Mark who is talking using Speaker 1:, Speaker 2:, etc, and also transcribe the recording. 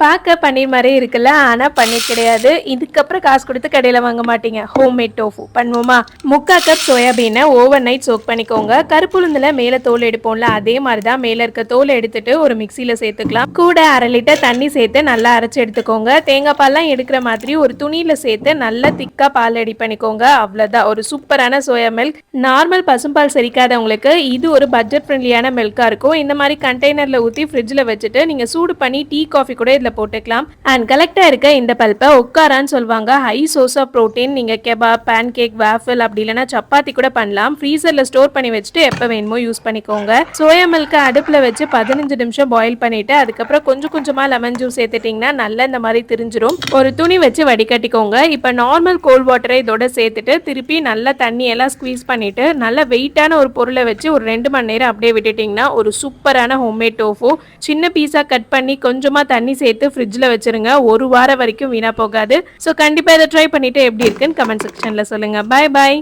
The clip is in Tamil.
Speaker 1: பார்க்க பன்னீர் மாதிரி இருக்குல்ல, ஆனால் பன்னீர் கிடையாது. இதுக்கப்புறம் காசு கொடுத்து கடையில் வாங்க மாட்டீங்க. ஹோம்மேட் டோஃபு பண்ணுவோமா? 3/4 கப் சோயாபீனை ஓவர் நைட் சோக் பண்ணிக்கோங்க. கருப்புளுந்தில் மேலே தோல் எடுப்போம்ல, அதே மாதிரி தான் மேலே இருக்க தோல் எடுத்துட்டு ஒரு மிக்சியில் சேர்த்துக்கலாம். கூட 1/2 லிட்டர் தண்ணி சேர்த்து நல்லா அரைச்சி எடுத்துக்கோங்க. தேங்காய் பால்லாம் எடுக்கிற மாதிரி ஒரு துணியில் சேர்த்து நல்லா திக்காக பால் ரெடி பண்ணிக்கோங்க. அவ்வளோதான், ஒரு சூப்பரான சோயா மில்க். நார்மல் பசும்பால் செரிக்காதவங்களுக்கு இது ஒரு பட்ஜெட் ஃப்ரெண்ட்லியான மில்காக இருக்கும். இந்த மாதிரி கண்டெய்னரில் ஊற்றி ஃப்ரிட்ஜில் வச்சுட்டு நீங்கள் சூடு பண்ணி டீ காஃபி கூட போட்டுக்கலாம். அண்ட் கலெக்டா இருக்க இந்த பல்பை ஒக்காரான்னு சொல்லுவாங்க. High source of protein. நீங்க கெபாப், பேன்கேக், வாஃபிள் அப்படி இல்லைன்னா சப்பாத்தி கூட பண்ணலாம். ஃப்ரீசர்ல ஸ்டோர் பண்ணி வச்சுட்டு எப்ப வேணுமோ யூஸ் பண்ணிக்கோங்க. சோயா மில்கை அடுப்புல வச்சு 15 நிமிஷம் பாயில் பண்ணிட்டு அதுக்கப்புறம் கொஞ்சம் கொஞ்சமா லெமன் ஜூஸ் சேர்த்துட்டீங்கன்னா நல்லா இந்த மாதிரி திரிஞ்சிரும். ஒரு துணி வச்சு வடிகட்டிக்கோங்க. இப்ப நார்மல் கோல்ட் வாட்டரை இதோட சேர்த்துட்டு திருப்பி நல்லா தண்ணி எல்லாம் ஸ்குவீஸ் பண்ணிட்டு நல்ல வெயிட்டான ஒரு பொருளை வச்சு ஒரு 2 மணி நேரம் அப்படியே விட்டுட்டீங்கன்னா ஒரு சூப்பரான ஹோம்மேட் டோஃபு. சின்ன பீஸா கட் பண்ணி கொஞ்சமா தண்ணி சேர்த்து ஃப்ரிட்ஜில் வச்சிருங்க. ஒரு வாரம் வரைக்கும் வீணா போகாது. ஸோ கண்டிப்பாக இதை ட்ரை பண்ணிட்டு எப்படி இருக்குன்னு கமெண்ட் செக்ஷனில் சொல்லுங்க. பாய் பாய்.